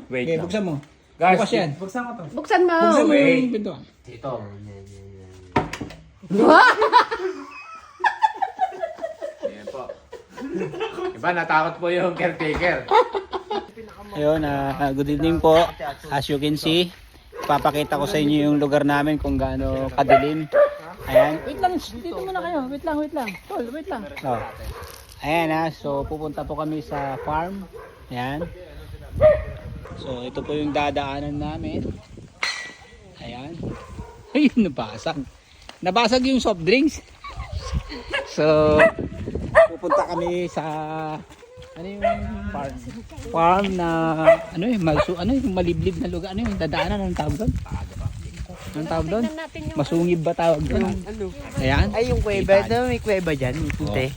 Wait Okay, lang. buksan mo. Guys, Bukas yan. buksan ko to. Buksan mo. Buksan mo Wait. yung pintuan. Ito. Ayan po. Iba, natakot po yung caretaker. Ayun, good evening po. As you can see, papakita ko sa inyo yung lugar namin kung gaano kadilim. Ayan. Wait lang, dito muna kayo. Wait lang. Tol, wait lang. Oh. Ayan so pupunta po kami sa farm. Ayan. So ito po yung dadaanan namin. Ayan. Ayun, nabasag. Nabasag yung soft drinks. So pupunta kami sa ano yung farm na ano yung maliblib na lugar, ano yung dadaanan, anong tawag doon? Anong tawag doon? Masungib ba tawag doon? Ayan. Ay, yung kuweba. May kuweba dyan. Hindi.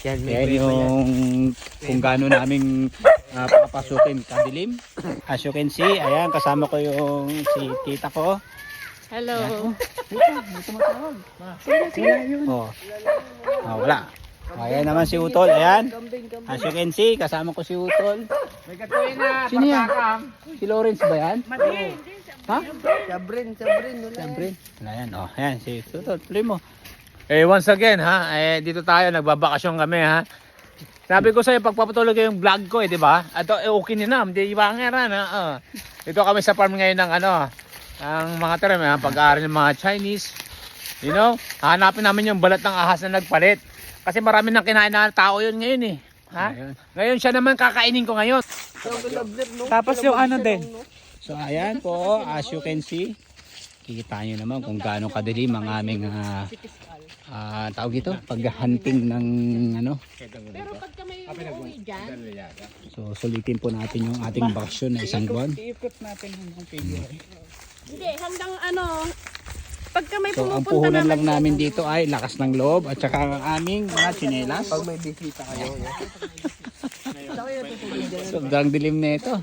Yan, may Ayan kuweba yung dyan. kung gaano naming papasukin kadilim. As you can see, ayan, kasama ko yung si tita ko. Hello. Oh. Wala. Ayan naman si Utol, ayan. As you can see, kasama ko si Utol. May katuloy na Sino yan? patakam. Si Lawrence ba yan? Ha? Sabrin. Siyempre. Wala yan. Oh, ayan, si Utol. Tuloy mo. Once again dito tayo, nagbabakasyon kami ha. Sabi ko sa'yo, pagpapatuloy ko yung vlog ko di ba? Ato, okay na, hindi ibangeran ha. Dito kami sa farm ngayon ng ang mga term pag-aaral ng mga Chinese. You know, hanapin namin yung balat ng ahas na nagpalit. Kasi marami nang kinain na tao yun ngayon eh. Ha? Ayun. Ngayon siya naman kakainin ko ngayon. Tapos yung ano din. So ayan po, as you can see, kikita nyo naman kung gaano kadilim ang aming tawag ito, paghahunting ng ano. Pero pagka may umuwi dyan, So sulitin po natin yung ating bakasyon na isang buwan. Iikot natin hanggang February. hindi, hanggang pagka may So ang pumupunta puhunan naman lang namin dito ay lakas ng loob at saka ang aming mga tsinelas. Pag may bisita kayo. Sobrang dilim na ito.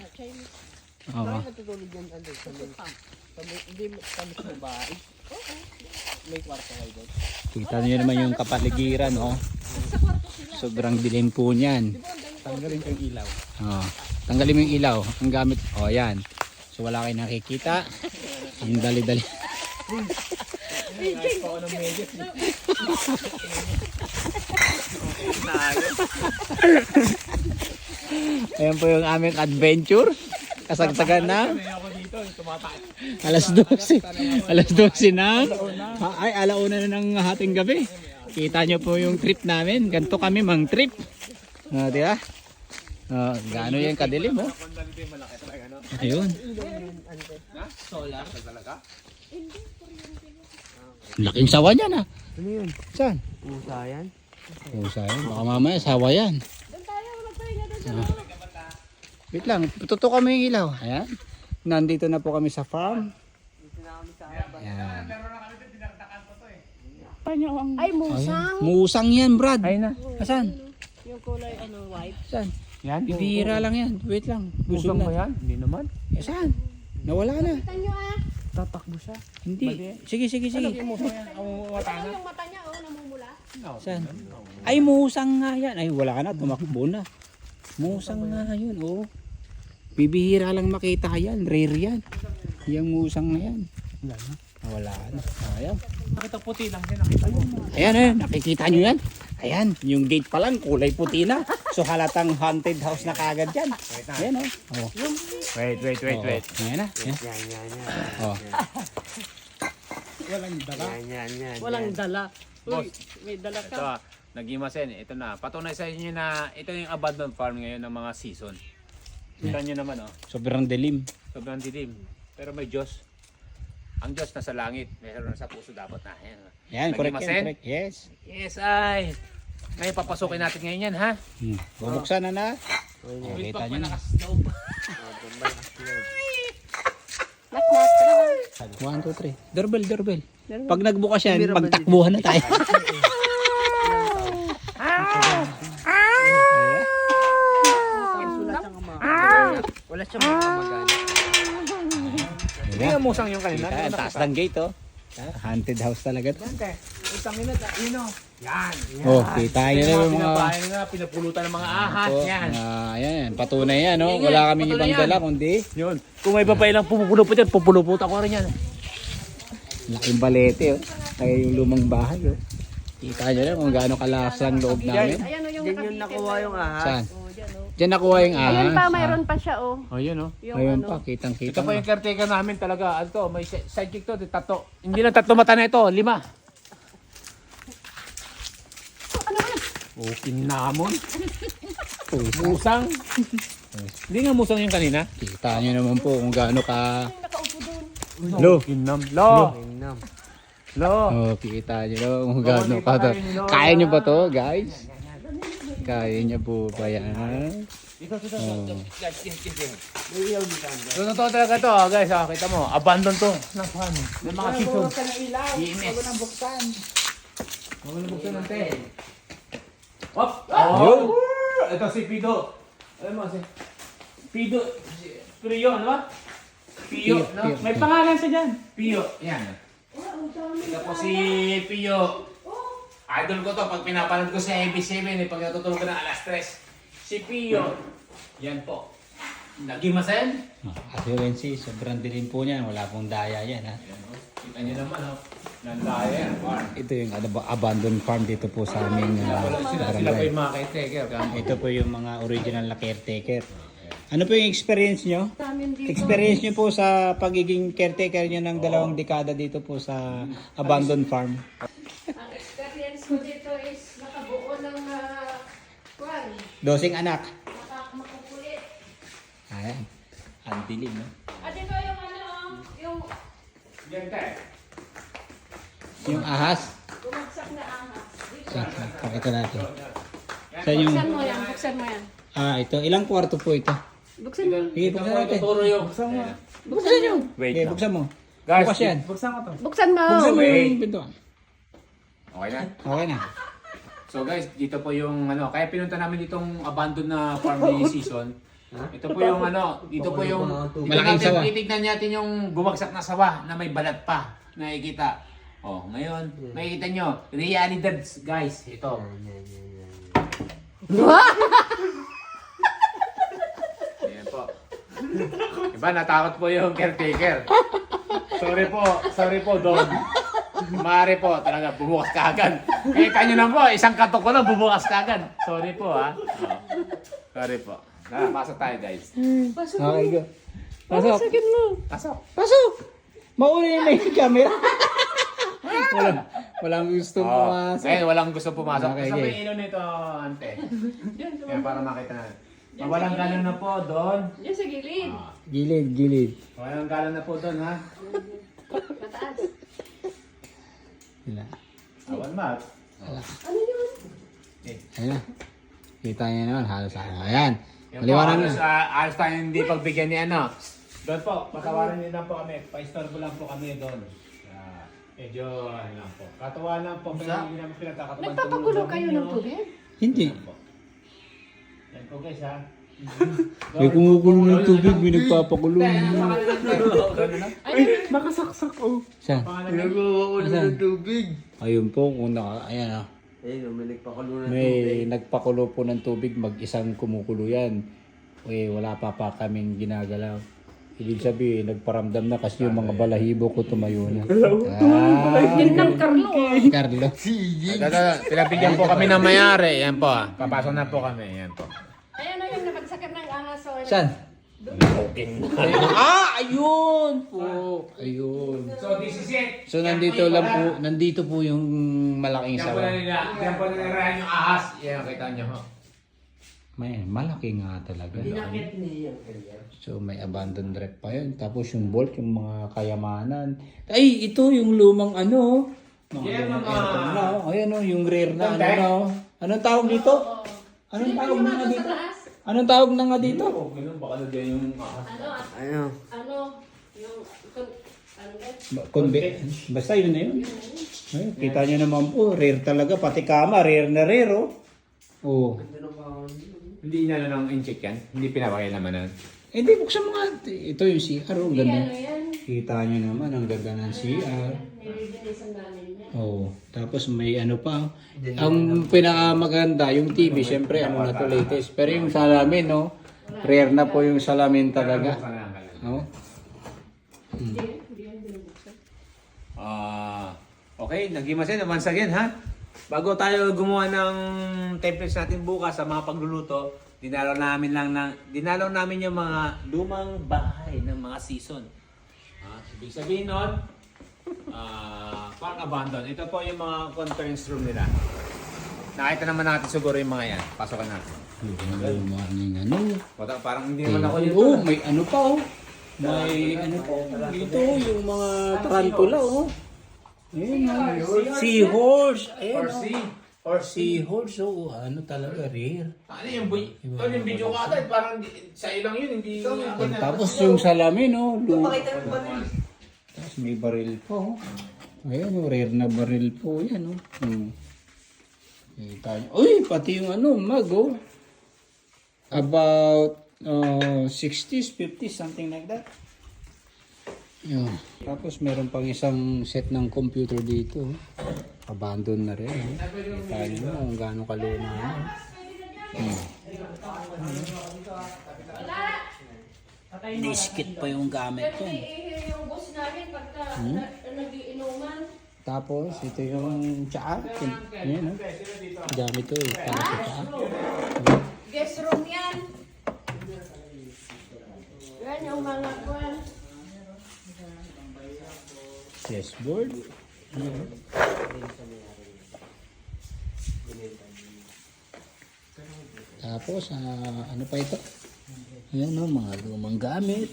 Oo. Natutulog yan. Hindi kami sa bahay. May kwarto kayo doon. Kita niyo naman yung kapaligiran, oh. Sobrang dilim po niyan. Tanggalin ko yung ilaw. Oh. Tanggalin mo yung ilaw. Ang gamit, oh yan. So wala kayong nakikita. Yung dali-dali. Ayan po yung aming adventure. Kasagsagan na. Alas 12. Alas 12 na. Ay, alauna na ng hating gabi. Kita nyo po yung trip namin. Ganito kami mang trip. Di ba? Gaano yan kadilim, oh. Ayun. Laking sawa niyan, ah. Ano yun? Saan? Pusa yan? Pusa yan. Baka mamaya sawa yan. Wait lang, tutok kami yung ilaw. Ayan. Nandito na po kami sa farm. Ayan. ay musang. Musang yan, Brad. Ayun na. Asan? Yung kulay white. Saan? Yan, Bibihira lang yan. Wait lang. Busog Busog mo na. yan? Hindi naman. Saan? Nawala na. Kita nyo Tatakbo siya. Hindi. Sige. Ano yung mata niya namumula. Saan? Ay, musang nga yan. Ay, wala na. Tumakbo na. Musang nga yun, oh. Bibihira lang makita yan. Rare yan. Yung musang na yan. Wala na. Ayan. Nakita puti lang din. Nakita mo. Ayan, nakikita nyo yan. Ayan, yung gate pa lang, kulay puti na. So halatang haunted house na kagad yan. Ayan, oh. Wait. Ayan na. Ayan. Yan. Oh. Yan. Walang dala. Boss, May dala ito nag-imasen. Ito na. Patunay sa inyo na ito yung abandoned farm ngayon ng mga season. Kita nyo naman, oh. Sobrang dilim. Sobrang dilim. Pero may Diyos. Ang Diyos nasa langit. Meron na sa puso dapat na. Ayan. Ayan, correct yan, Nag-imasen? correct. Yes. Yes, ay. Ngayon papasukin natin ngayon yan, ha? Bubuksan na na. Oh, kita nyo na. 1, 2, 3. Doorbell. Pag nagbukas yan, magtakbuhan na tayo. Wala siyang magana. Hindi nga musang yung kanina. Kita, taas ng gate, oh. Haunted house talaga to. isang minute, yun o. Yan. Oh, kita nyo na yung mga... Pinabahay na, pinapulutan ng mga ahas. Po, Yan. ayan, patunay yan, no? Wala kaming patunay ibang yan. dala kundi Yun. Kung may babae lang pupulupot yan, pupulupot ako rin yan. laking balete, oh. Kaya yung lumang bahay, oh. Kita nyo na kung gaano kalakas ang loob namin. Ayan o yung Diyan yung nakuha yung ahas. Saan? Oh, dyan o. Diyan nakuha yung ahas. Ayun pa, mayroon pa siya o. O yun o. Yung Ayun ano. pa, kitang-kita. Ito pa yung caretaker namin talaga. Ano to, may sidekick to, tato. Hindi lang 3 mata na ito, 5. Oh, kinamon. Musang. Hindi nga musang yung kanina. Kita nyo naman po kung gaano ka... Nakaupo doon. Lo. Kinam. Lo. Tingnan. Lo. Oh, kita nyo naman kung gaano ka to. Kaya nyo ba to, guys? Kaya nyo po ba yan? Oh. So, totoo talaga to, guys. Kita mo, abandon to. Ng fan. Ng mga sison. Iinis. Huwag na buksan ng te. Hop! Oh! Ito si Pido. Ano mo si Pido? Pio, ano ba? Pio, no? Pio. May pangalan siya dyan. Pio. Yan. Ito po si Pio. Idol ko to pag pinapanood ko sa AB7 pag natutulog ka ng alas 3. Si Pio. Yan po. Nagimasen? As you can see, sobrang dilim po niyan. Wala pong daya yan, ha? Yan o. Kita nyo naman o. Nandaya yan. Ito yung ano ba, abandoned farm dito po sa aming Sila po barangay. yung mga caretaker. Ito po yung mga original na caretaker. Ano po yung experience nyo? Namin dito. Experience nyo po sa pagiging caretaker nyo ng 2 dekada dito po sa abandoned farm. Ang experience ko dito is nakabuo ng kwan. 12 anak. Makukulit. Ayan. Ang dilim, no? At ito yung ano, yung Yan tayo. Yung ahas. bumagsak na ahas. Dito. Saan? Pakita natin. Saan yung... Buksan mo yan, buksan mo yan. Ito. Ilang kwarto po ito? Buksan mo. Sige, buksan natin. Tuturo yung... Buksan nyo. Wait Okay, lang. buksan mo. Guys, Bukas yan. Buksan mo. Buksan mo wait. yung pintuan. Okay na? Okay na. So guys, dito po yung ano, kaya pinunta namin ditong abandoned na farm ni season. Ito po yung ano, dito po yung Malaking sawa. titignan natin yung bumagsak na sawa na may balat pa. Nakikita. Oh, ngayon, makikita nyo, realidad guys, ito. Ayan po. Diba, natakot po yung caretaker. Sorry po, Don. Maaari po, talaga, bumukas ka agad. Kita nyo na po, isang katok ko lang, bumukas ka agad. Sorry po, ha. Oh. Sorry po. Tara, pasok tayo, guys. Okay, go. Pasok. Pasok. Pasok! Mauna na yung camera. Walang gusto Oh, pumasok. ngayon, walang gusto pumasok. Okay, Kasama okay. yung ilaw nito, ante. Yan, para makita na. Mawalang galang na po, Don. Yan sa gilid. Gilid, gilid. Mawalang galang na po, Don, ha. Mataas. Sila. Awan, Mat. Ano yun? Ayan na. Kita niya naman, halos ano. Ayan. Yan po, Maliwanag halos, na. halos tayo hindi pagbigyan ni ano. Doon po, patawarin niyo lang po kami. Pa-istorbo lang po kami doon. Medyo, ano lang po. Katuwa lang po. Pero hindi namin pinagkakatuwa. Nagpapagulo kayo ng tubig? Hindi. Yan po guys ha. May kumukulo ng tubig, may nagpapakulo. Ay, nakasaksak oh. Saan? Ginagawa ko na ng tubig. Ayun po, kung naka, ayan ah. Ayun, may nagpakulo ng tubig. May nagpakulo po ng tubig, mag-isang kumukulo yan. Wala pa kaming ginagalaw. Ibig sabihin, nagparamdam na kasi yung mga balahibo ko tumayo na. Yan ng Carlo. Carlo. Pinabigyan po kami ng mayari. Yan po ah. Papasok na po kami. Yan po. Ayan na yung napagsakit ng ahas. So, Saan? Ayun po. Ayun. So this is it. So nandito po yung malaking Yan po sawa. na nila. Yan po na nirahan yung ahas. Yan, kita nyo ho. Malaki nga talaga. Pinakit niya yung kanya. So may abandoned rep pa yun. Tapos yung bolt, yung mga kayamanan. Ay, ito yung lumang ano. Yan, lumang mga- aircon na. Ayan o, yung rare na ano Contact? na. Anong tawag dito? Anong tawag na nga dito? taas. Anong tawag na nga dito? Oh, ganun. Baka nagyan yung ahas. Ano? Ano, yung, ano ba? Basta yun na yun. Ay, kita nyo naman po, rare talaga. Pati kama, rare na rare oh. Oh. Hindi na lang in-check yan. Hindi pinapakilamanan. Hindi, buksan mo nga. Ito yung CR, ang ganda. Ano yan? Kita nyo naman, ang ganda ng CR. Nililinisan namin yan. Oh, tapos may ano pa. Ang pinakamaganda, yung TV, syempre, ano na to latest. Pero yung salamin, no? Rare na po yung salamin talaga. Oh. Okay, nagimasin naman sa again ha. Bago tayo gumawa ng templates natin bukas sa mga pagluluto, dinalaw namin yung mga lumang bahay ng mga season. Ibig sabihin nun, parang abandon. Ito po yung mga conference room nila. Nakita naman natin siguro yung mga yan. Pasokan natin. Ano? Parang hindi naman ako yun. Oh, may ano pa oh. May ano pa. Dito yung mga tarantula oh. Ayun oh. Seahorse. Ayun oh. Seahorse oh. Ano talaga rare. Ano yung video ka ata, parang sa ilang yun, hindi... Tapos yung salamin oh. Tapos may baril po. Ayan oh. Rare na baril po yan oh. Kita nyo. Uy, pati yung ano, mag oh. About 60s, 50s, something like that. Yun. Tapos meron pang isang set ng computer dito. Abandon na rin. Kita nyo kung gaano kaluna. Diskit pa yung gamit ko. Yung boss namin pagka nagiinuman. Tapos ito yung tsaa. Ayan, oh. Gamit to eh. Para sa tsaa. Guest room yan. Yan yung mga kwan. Chessboard. Ayan. Tapos ano pa ito? Ayan o, mga lumang gamit.